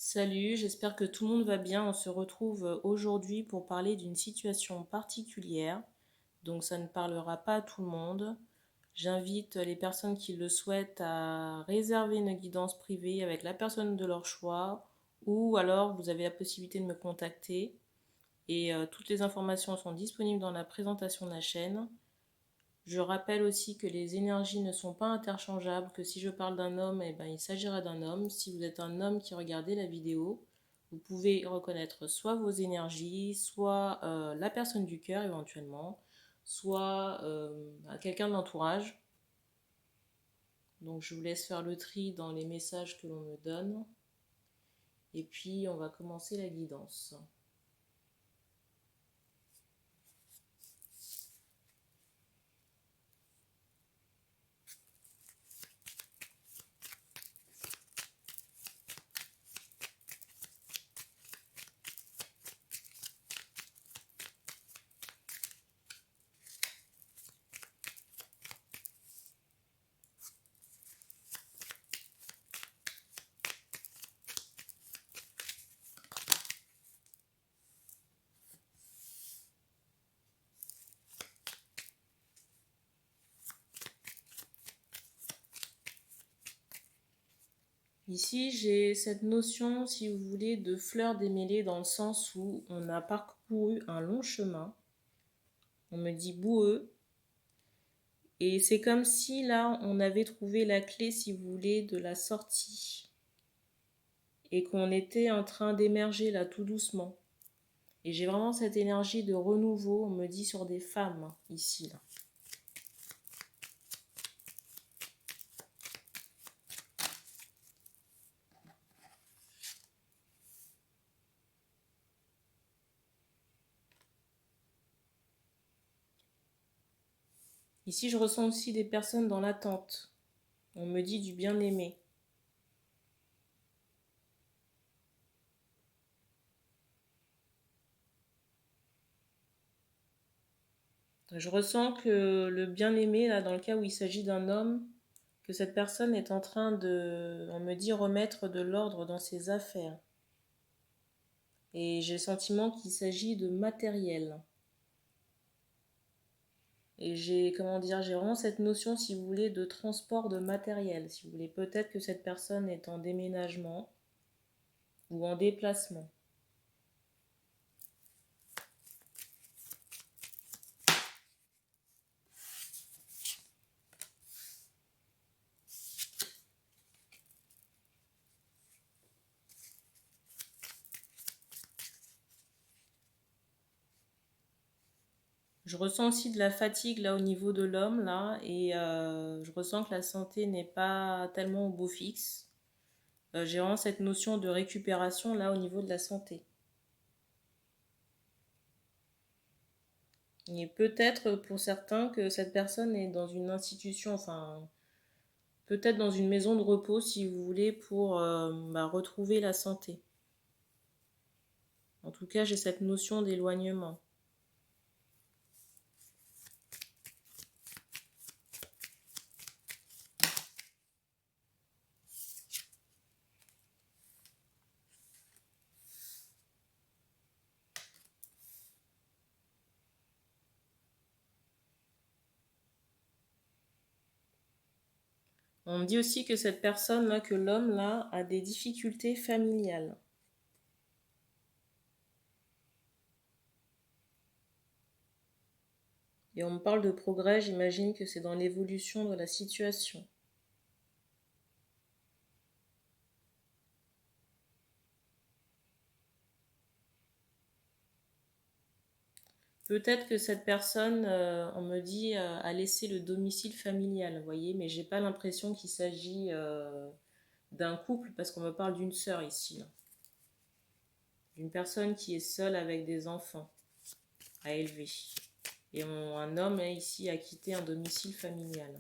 Salut, j'espère que tout le monde va bien. On se retrouve aujourd'hui pour parler d'une situation particulière. Donc ça ne parlera pas à tout le monde. J'invite les personnes qui le souhaitent à réserver une guidance privée avec la personne de leur choix ou alors vous avez la possibilité de me contacter. Et toutes les informations sont disponibles dans la présentation de la chaîne. Je rappelle aussi que les énergies ne sont pas interchangeables, que si je parle d'un homme, eh ben, il s'agira d'un homme. Si vous êtes un homme qui regardez la vidéo, vous pouvez reconnaître soit vos énergies, soit la personne du cœur éventuellement, soit quelqu'un de l'entourage. Donc je vous laisse faire le tri dans les messages que l'on me donne. Et puis on va commencer la guidance. Ici, j'ai cette notion, si vous voulez, de fleur démêlée dans le sens où on a parcouru un long chemin. On me dit boueux. Et c'est comme si là, on avait trouvé la clé, si vous voulez, de la sortie. Et qu'on était en train d'émerger là tout doucement. Et j'ai vraiment cette énergie de renouveau, on me dit sur des femmes, ici, là. Ici, je ressens aussi des personnes dans l'attente. On me dit du bien-aimé. Je ressens que le bien-aimé, là, dans le cas où il s'agit d'un homme, que cette personne est en train de, on me dit, remettre de l'ordre dans ses affaires. Et j'ai le sentiment qu'il s'agit de matériel. Et j'ai, comment dire, j'ai vraiment cette notion, si vous voulez, de transport de matériel. Si vous voulez, peut-être que cette personne est en déménagement ou en déplacement. Je ressens aussi de la fatigue là au niveau de l'homme là et je ressens que la santé n'est pas tellement au beau fixe. J'ai vraiment cette notion de récupération là au niveau de la santé. Et peut-être pour certains que cette personne est dans une institution, enfin peut-être dans une maison de repos si vous voulez pour retrouver la santé. En tout cas, j'ai cette notion d'éloignement. On me dit aussi que cette personne-là, que l'homme-là, a des difficultés familiales. Et on me parle de progrès, j'imagine que c'est dans l'évolution de la situation. Peut-être que cette personne, on me dit, a laissé le domicile familial, vous voyez, mais j'ai pas l'impression qu'il s'agit d'un couple parce qu'on me parle d'une sœur ici, là. D'une personne qui est seule avec des enfants à élever. Et un homme est ici a quitté un domicile familial.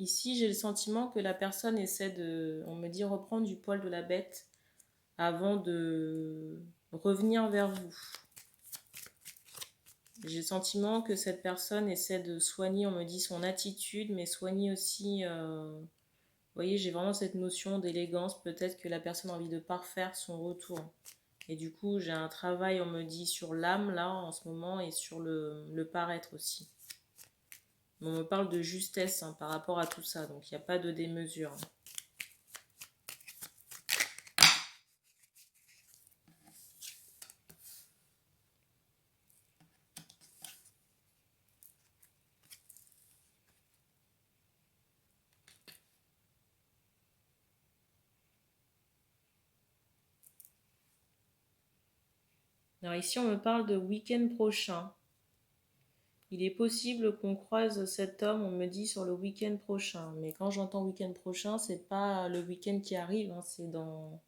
Ici, j'ai le sentiment que la personne essaie de, on me dit, reprendre du poil de la bête avant de revenir vers vous. J'ai le sentiment que cette personne essaie de soigner, on me dit, son attitude, mais soigner aussi, vous voyez, j'ai vraiment cette notion d'élégance. Peut-être que la personne a envie de parfaire son retour. Et du coup, j'ai un travail, on me dit, sur l'âme, là, en ce moment, et sur le paraître aussi. On me parle de justesse par rapport à tout ça, donc il n'y a pas de démesure. Alors ici, on me parle de week-end prochain. Il est possible qu'on croise cet homme, on me dit, sur le week-end prochain. Mais quand j'entends week-end prochain, c'est pas le week-end qui arrive, c'est dans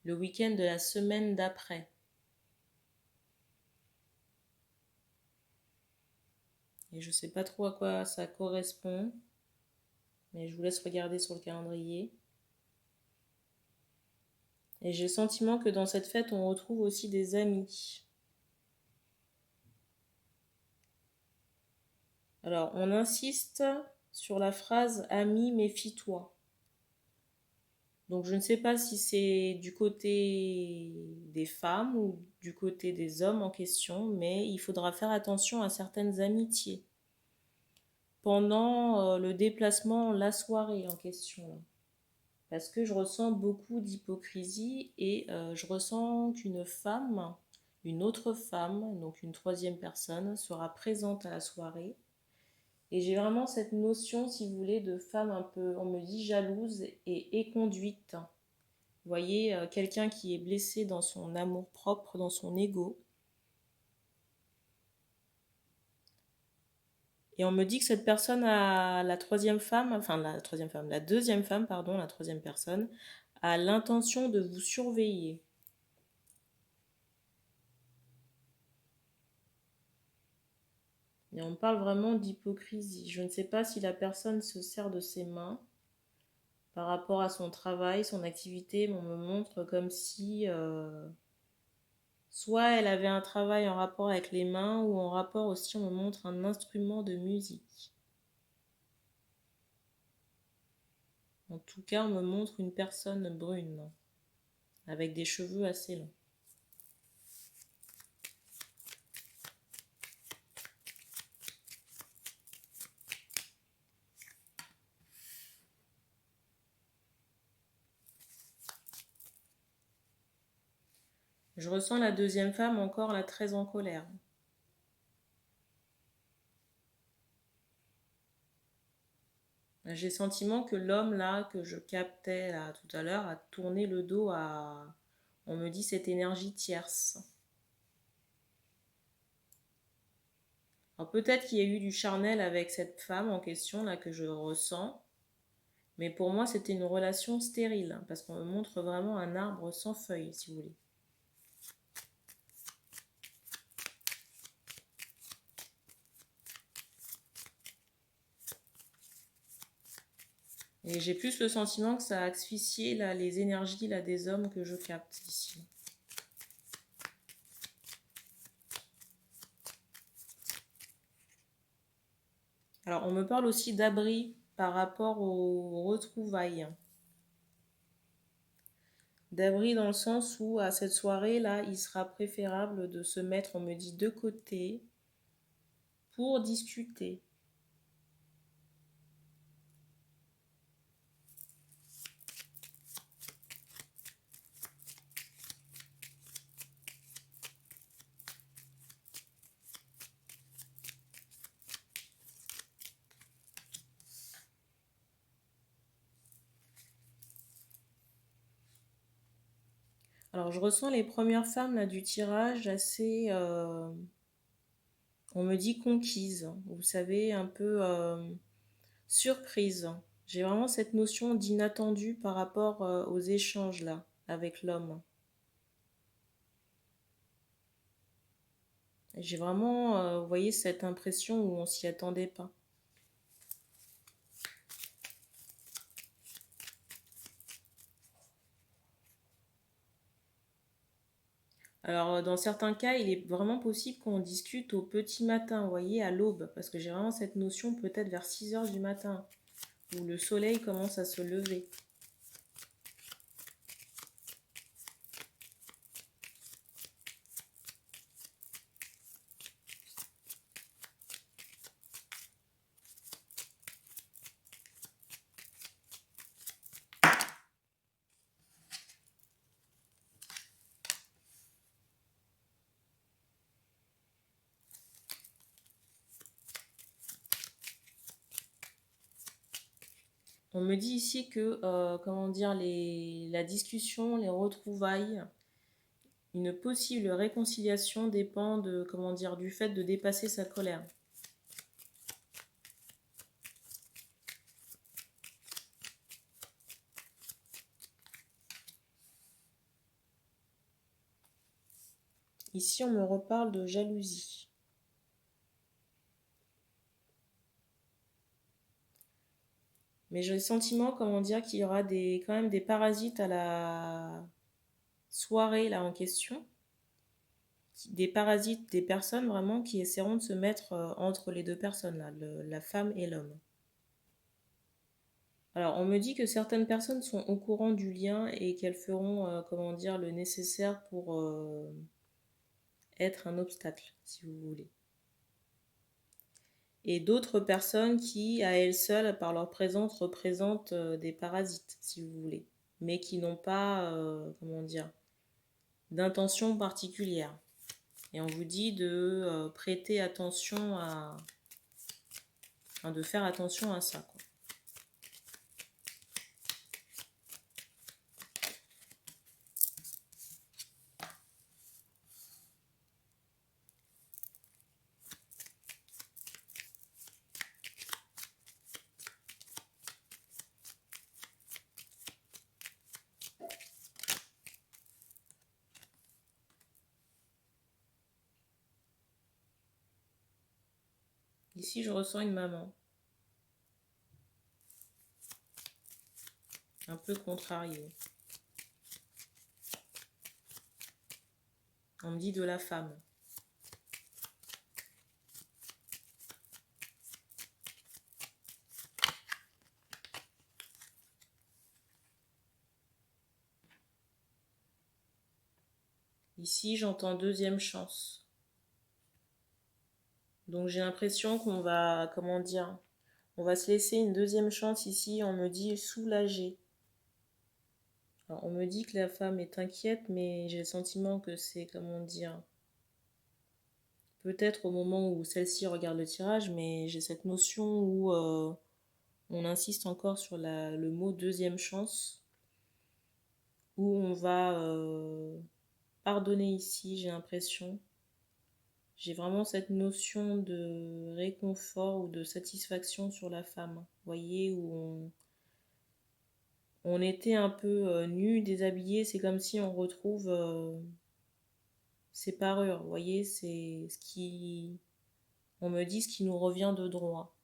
le week-end de la semaine d'après. Et je sais pas trop à quoi ça correspond, mais je vous laisse regarder sur le calendrier. Et j'ai le sentiment que dans cette fête, on retrouve aussi des amis. Alors, on insiste sur la phrase « ami, méfie-toi ». Donc, je ne sais pas si c'est du côté des femmes ou du côté des hommes en question, mais il faudra faire attention à certaines amitiés pendant le déplacement, la soirée en question. Parce que je ressens beaucoup d'hypocrisie et je ressens qu'une femme, une autre femme, donc une troisième personne, sera présente à la soirée. Et j'ai vraiment cette notion, si vous voulez, de femme un peu, on me dit, jalouse et éconduite. Vous voyez, quelqu'un qui est blessé dans son amour-propre, dans son ego. Et on me dit que cette personne a la troisième femme, enfin la deuxième femme, pardon, la troisième personne, a l'intention de vous surveiller. Et on parle vraiment d'hypocrisie. Je ne sais pas si la personne se sert de ses mains par rapport à son travail, son activité, mais on me montre comme si soit elle avait un travail en rapport avec les mains ou en rapport aussi, on me montre un instrument de musique. En tout cas, on me montre une personne brune avec des cheveux assez longs. Je ressens la deuxième femme encore là très en colère. J'ai le sentiment que l'homme là que je captais là tout à l'heure a tourné le dos à, on me dit, cette énergie tierce. Alors peut-être qu'il y a eu du charnel avec cette femme en question là que je ressens, mais pour moi c'était une relation stérile parce qu'on me montre vraiment un arbre sans feuilles, si vous voulez. Et j'ai plus le sentiment que ça a asphyxié là, les énergies là, des hommes que je capte ici. Alors, on me parle aussi d'abri par rapport aux retrouvailles. D'abri dans le sens où, à cette soirée-là, il sera préférable de se mettre, on me dit, de côté pour discuter. Alors, je ressens les premières femmes là, du tirage assez, on me dit, conquises. Vous savez, un peu surprise. J'ai vraiment cette notion d'inattendu par rapport aux échanges là, avec l'homme. J'ai vraiment, vous voyez, cette impression où on s'y attendait pas. Alors, dans certains cas, il est vraiment possible qu'on discute au petit matin, vous voyez, à l'aube, parce que j'ai vraiment cette notion peut-être vers 6 heures du matin, où le soleil commence à se lever. On me dit ici que, comment dire, la discussion, les retrouvailles, une possible réconciliation dépend de, comment dire, du fait de dépasser sa colère. Ici, on me reparle de jalousie. Mais j'ai le sentiment, comment dire, qu'il y aura quand même des parasites à la soirée là en question. Des parasites, des personnes vraiment qui essaieront de se mettre entre les deux personnes là, la femme et l'homme. Alors, on me dit que certaines personnes sont au courant du lien et qu'elles feront, comment dire, le nécessaire pour être un obstacle, si vous voulez. Et d'autres personnes qui, à elles seules, par leur présence, représentent des parasites, si vous voulez, mais qui n'ont pas, comment dire, d'intention particulière. Et on vous dit de prêter attention à... Enfin, de faire attention à ça, quoi. Ici, je ressens une maman. Un peu contrariée. On me dit de la femme. Ici, j'entends deuxième chance. Donc j'ai l'impression qu'on va, comment dire, on va se laisser une deuxième chance ici, on me dit soulagée. Alors, on me dit que la femme est inquiète, mais j'ai le sentiment que c'est, comment dire, peut-être au moment où celle-ci regarde le tirage, mais j'ai cette notion où on insiste encore sur le mot deuxième chance, où on va pardonner ici, j'ai l'impression. J'ai vraiment cette notion de réconfort ou de satisfaction sur la femme. Vous voyez, où on était un peu nus, déshabillés, c'est comme si on retrouve ses parures. Vous voyez, c'est ce qui... On me dit ce qui nous revient de droit.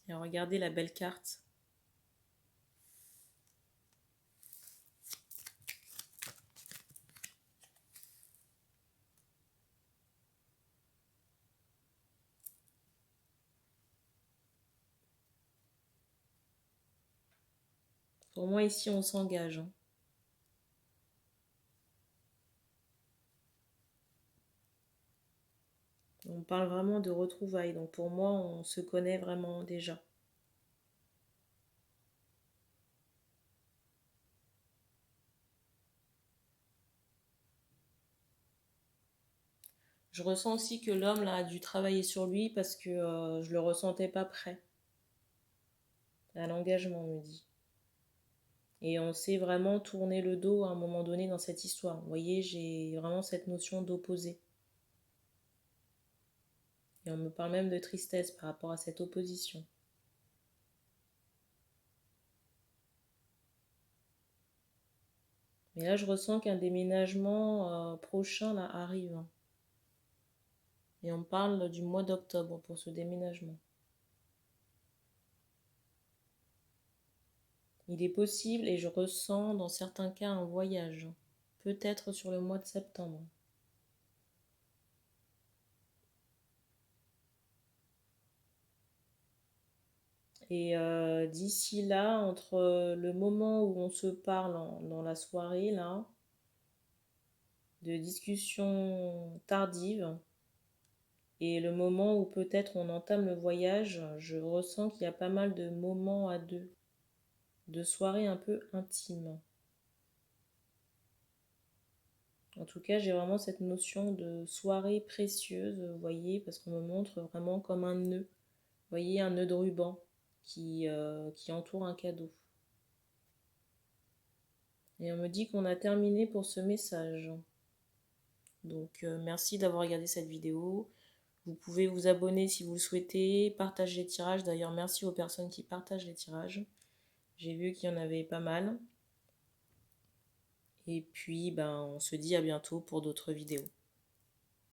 Et regardez la belle carte. Pour moi, ici, on s'engage. On parle vraiment de retrouvailles. Donc pour moi, on se connaît vraiment déjà. Je ressens aussi que l'homme là, a dû travailler sur lui parce que je le ressentais pas prêt à l'engagement, on me dit. Et on s'est vraiment tourné le dos à un moment donné dans cette histoire. Vous voyez, j'ai vraiment cette notion d'opposé. Et on me parle même de tristesse par rapport à cette opposition. Mais là, je ressens qu'un déménagement prochain là, arrive. Et on parle du mois d'octobre pour ce déménagement. Il est possible et je ressens dans certains cas un voyage, peut-être sur le mois de septembre. Et d'ici là, entre le moment où on se parle dans la soirée, là, de discussion tardive, et le moment où peut-être on entame le voyage, je ressens qu'il y a pas mal de moments à deux, de soirées un peu intimes. En tout cas, j'ai vraiment cette notion de soirée précieuse, vous voyez, parce qu'on me montre vraiment comme un nœud. Vous voyez, un nœud de ruban qui entoure un cadeau. Et on me dit qu'on a terminé pour ce message. Donc, merci d'avoir regardé cette vidéo. Vous pouvez vous abonner si vous le souhaitez, partager les tirages. D'ailleurs, merci aux personnes qui partagent les tirages. J'ai vu qu'il y en avait pas mal. Et puis, ben, on se dit à bientôt pour d'autres vidéos.